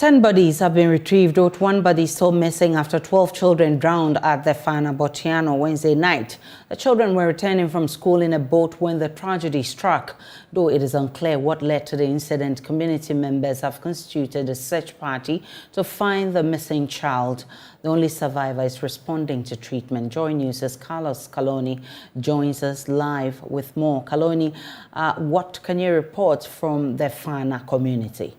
10 bodies have been retrieved, with one body still missing after 12 children drowned at the Faana Botianor Wednesday night. The children were returning from school in a boat when the tragedy struck. Though it is unclear what led to the incident, community members have constituted a search party to find the missing child. The only survivor is responding to treatment. Joy News' Carlos Caloni joins us live with more. Caloni, what can you report from the Faana community?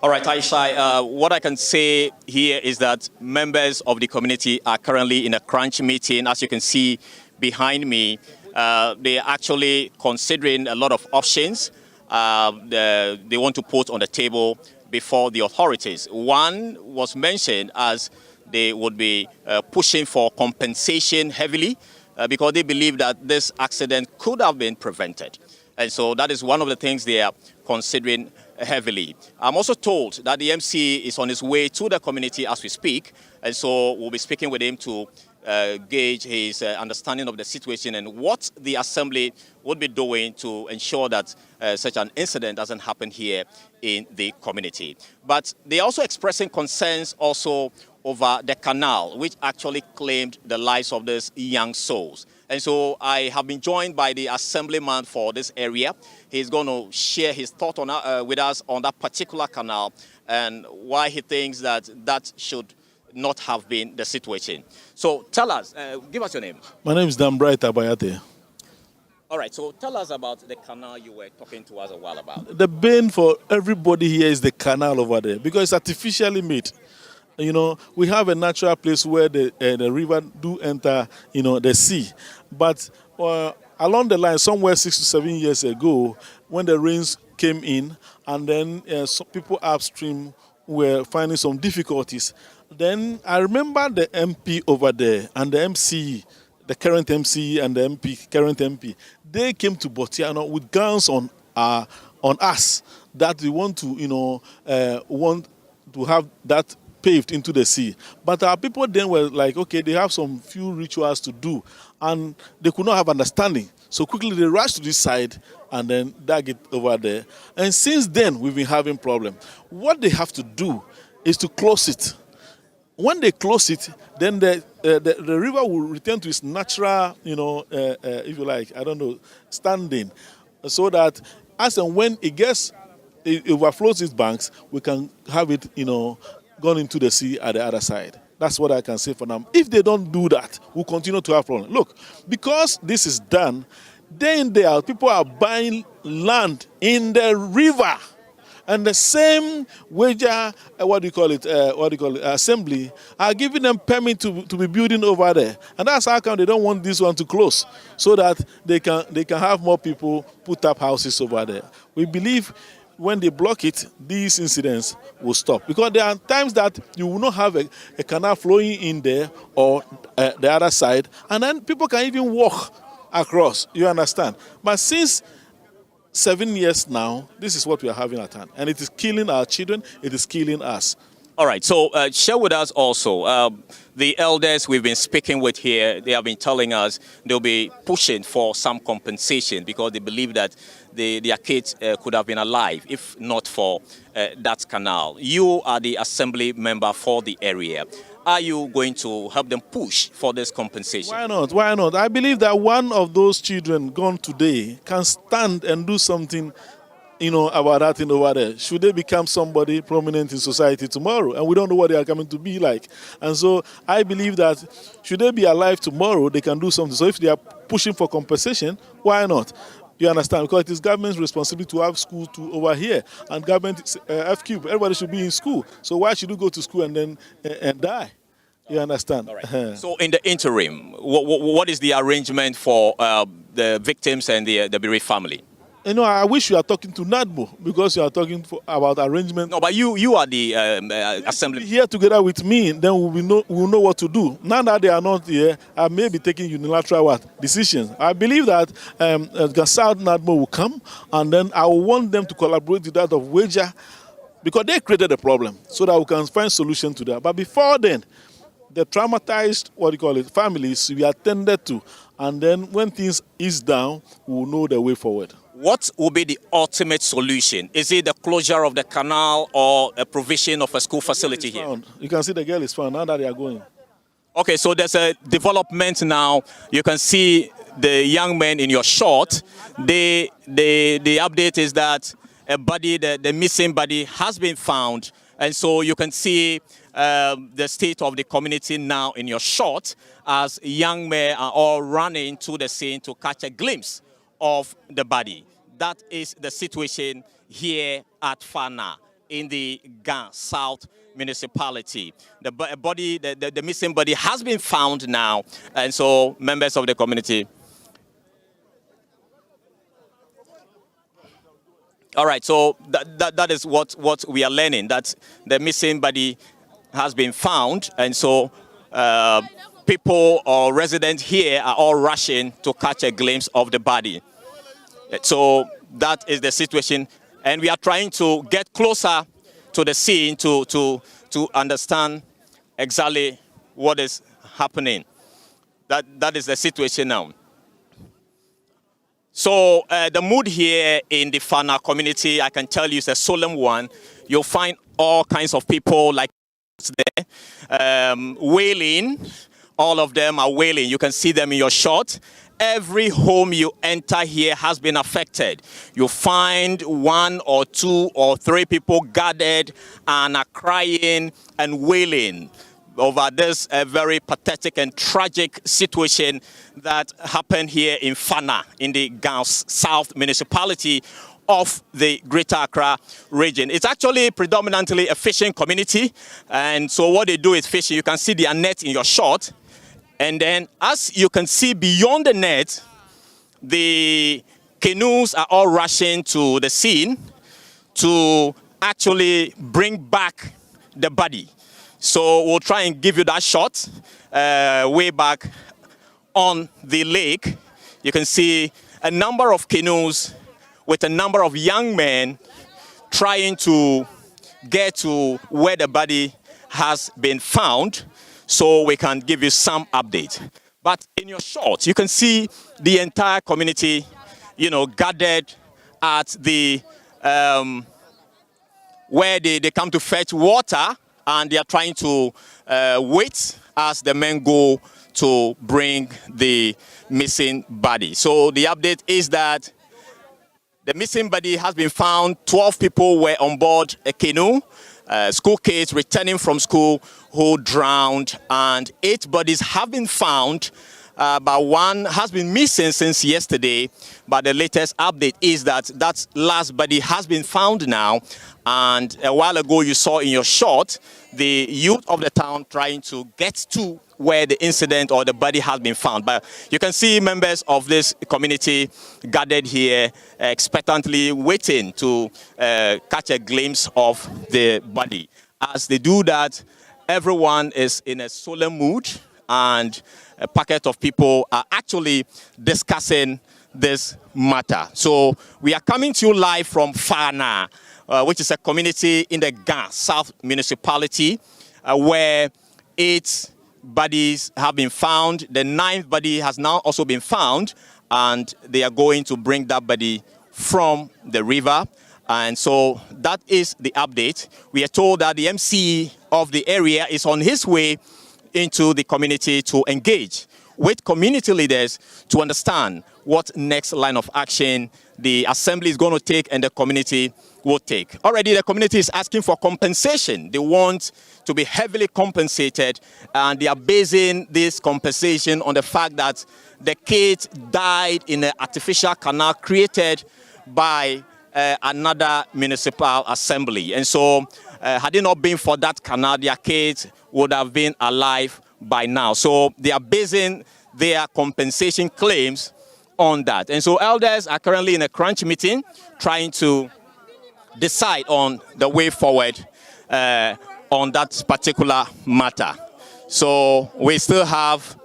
All right, Aisha, what I can say here is that members of the community are currently in a crunch meeting. As you can see behind me, they are actually considering a lot of options they want to put on the table before the authorities. One was mentioned as they would be pushing for compensation heavily because they believe that this accident could have been prevented. And so that is one of the things they are considering heavily. I'm also told that the MC is on his way to the community as we speak, and so we'll be speaking with him to gauge his understanding of the situation and what the assembly would be doing to ensure that such an incident doesn't happen here in the community. But they are also expressing concerns also over the canal, which actually claimed the lives of these young souls. And so I have been joined by the assemblyman for this area. He's going to share his thought on, with us on that particular canal and why he thinks that that should not have been the situation. So tell us, give us your name. My name is Dambright Abayate. All right, so tell us about the canal you were talking to us a while about. The bane for everybody here is the canal over there because it's artificially made. You know, we have a natural place where the river do enter, the sea. But along the line, somewhere 6 to 7 years ago, when the rains came in, and then some people upstream were finding some difficulties, then I remember the MP over there and the MC, the current MC and the MP, current MP, they came to Botianor with guns on us that we want to, want to have that paved into the sea. But our people then were like, okay, they have some few rituals to do, and they could not have understanding. So quickly they rushed to this side and then dug it over there. And since then, we've been having problems. What they have to do is to close it. When they close it, then the river will return to its natural, if you like, standing, so that as and when it overflows its banks, we can have it, gone into the sea at the other side. That's what I can say for now. If they don't do that, we'll continue to have problems. Look, because this is done, day in, day out, people are buying land in the river. And the same wager, assembly, are giving them permit to be building over there. And that's how come they don't want this one to close, so that they can have more people put up houses over there. We believe when they block it, these incidents will stop. Because there are times that you will not have a canal flowing in there or the other side, and then people can even walk across, you understand? But since 7 years now, this is what we are having at hand. And it is killing our children, it is killing us. All right, so share with us also, the elders we've been speaking with here, they have been telling us they'll be pushing for some compensation because they believe that their kids could have been alive if not for that canal. You are the assembly member for the area. Are you going to help them push for this compensation? Why not? Why not? I believe that one of those children gone today can stand and do something about that thing over there. Should they become somebody prominent in society tomorrow? And we don't know what they are coming to be like. And so I believe that should they be alive tomorrow, they can do something. So if they are pushing for compensation, why not? You understand? Because it is government's responsibility to have school over here. And government is FQ. Everybody should be in school. So why should you go to school and then and die? You understand? All right. So in the interim, what is the arrangement for the victims and the bereaved family? I wish you are talking to NADMO because you are talking about arrangement. No, but you are the assembly. Here together with me, then we will know what to do. Now that they are not here, I may be taking unilateral decisions. I believe that South NADMO will come, and then I will want them to collaborate with that of Wager because they created the problem so that we can find solution to that. But before then, the traumatized, families we attended to, And then when things ease down, we'll know the way forward. What will be the ultimate solution? Is it the closure of the canal or a provision of a school facility here? Found. You can see the girl is found now that they are going. Okay, so there's a development now. You can see the young men in your shot. The update is that a body, the missing body, has been found, and so you can see the state of the community now in your shot as young men are all running to the scene to catch a glimpse of the body. That is the situation here at Faana in the Gan South municipality. The missing body has been found now, and so members of the community. All right, so that is what we are learning, that the missing body has been found, and so people or residents here are all rushing to catch a glimpse of the body. So that is the situation, and we are trying to get closer to the scene to understand exactly what is happening. That is the situation now. So the mood here in the Faana community, I can tell you, is a solemn one. You'll find all kinds of people like there wailing. All of them are wailing. You can see them in your shot. Every home you enter here has been affected. You find one or two or three people gathered and are crying and wailing over this very pathetic and tragic situation that happened here in Faana, in the Gan South municipality of the Greater Accra region. It's actually predominantly a fishing community, and so what they do is fishing. You can see their net in your shot, and then as you can see beyond the net, the canoes are all rushing to the scene to actually bring back the body. So we'll try and give you that shot way back on the lake. You can see a number of canoes with a number of young men trying to get to where the body has been found so we can give you some update. But in your shot, you can see the entire community, gathered at the where they come to fetch water, and they are trying to wait as the men go to bring the missing body. So the update is that the missing body has been found. 12 people were on board a canoe, school kids returning from school who drowned, and 8 bodies have been found. But one has been missing since yesterday, but the latest update is that that last body has been found now. And a while ago you saw in your shot the youth of the town trying to get to where the incident or the body has been found. But you can see members of this community gathered here expectantly waiting to catch a glimpse of the body. As they do that, everyone is in a solemn mood, and a packet of people are actually discussing this matter. So we are coming to you live from Faana, which is a community in the Gan South municipality, where 8 bodies have been found. The 9th body has now also been found, and they are going to bring that body from the river. And so that is the update. We are told that the MC of the area is on his way into the community to engage with community leaders to understand what next line of action the assembly is going to take and the community will take. Already the community is asking for compensation. They want to be heavily compensated, and they are basing this compensation on the fact that the kid died in an artificial canal created by another municipal assembly. And so had it not been for that canal, their kids would have been alive by now. So they are basing their compensation claims on that. And so elders are currently in a crunch meeting trying to decide on the way forward on that particular matter. So we still have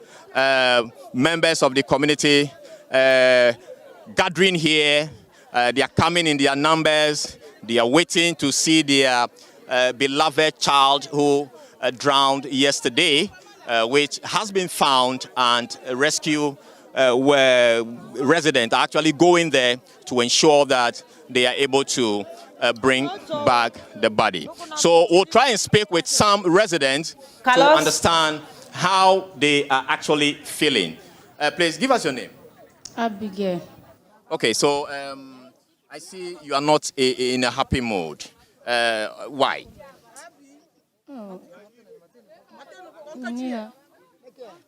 members of the community gathering here. They are coming in their numbers. They are waiting to see their beloved child who drowned yesterday, which has been found, and rescue residents are actually going there to ensure that they are able to bring back the body. So we'll try and speak with some residents to understand how they are actually feeling. Please give us your name. Abigail. Okay, so I see you are not in a happy mood. Why? Oh.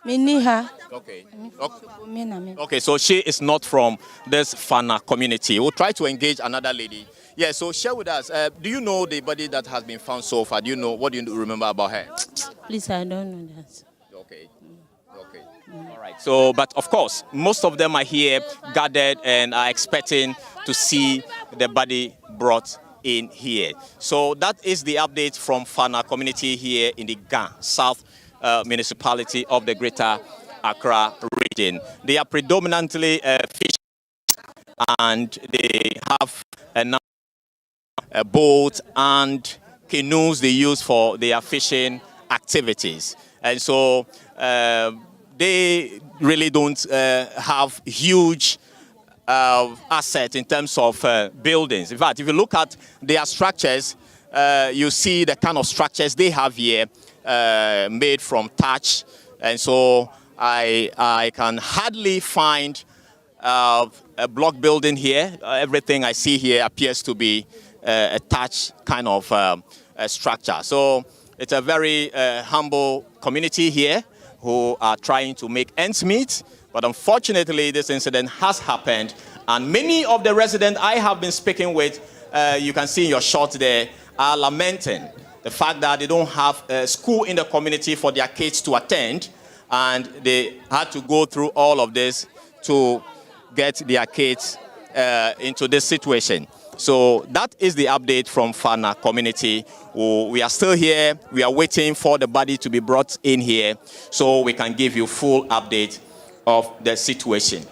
Miniha. Okay. Okay. Okay, so she is not from this Faana community. We'll try to engage another lady. Yeah, so share with us. Do you know the body that has been found so far? Do you know, what do you remember about her? Please, I don't know that. Okay. Okay. All right. So, but of course, most of them are here gathered and are expecting to see the body brought in here. So that is the update from Faana community here in the Ga South municipality of the Greater Accra region. They are predominantly fishers, and they have a boat and canoes they use for their fishing activities. And so they really don't have huge asset in terms of buildings. In fact, if you look at their structures, you see the kind of structures they have here made from thatch. And so I can hardly find a block building here. Everything I see here appears to be a thatch kind of structure. So it's a very humble community here who are trying to make ends meet. But unfortunately, this incident has happened, and many of the residents I have been speaking with, you can see in your shot there, are lamenting the fact that they don't have a school in the community for their kids to attend, and they had to go through all of this to get their kids into this situation. So that is the update from Faana community. We are still here. We are waiting for the body to be brought in here so we can give you full update of the situation.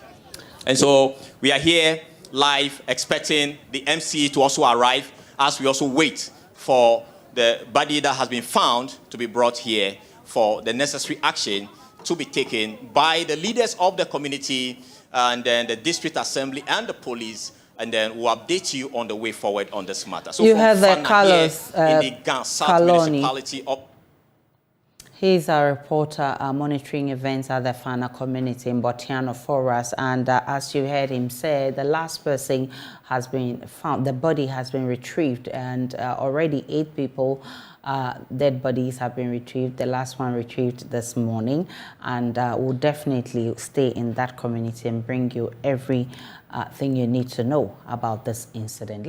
And so we are here live expecting the MC to also arrive as we also wait for the body that has been found to be brought here for the necessary action to be taken by the leaders of the community and then the district assembly and the police, and then we'll update you on the way forward on this matter. So you have the Carlos in the Ga South municipality of. He's a reporter monitoring events at the Faana community in Botianor for us. And as you heard him say, the last person has been found. The body has been retrieved, and already 8 people, dead bodies have been retrieved. The last one retrieved this morning. And we'll definitely stay in that community and bring you every thing you need to know about this incident.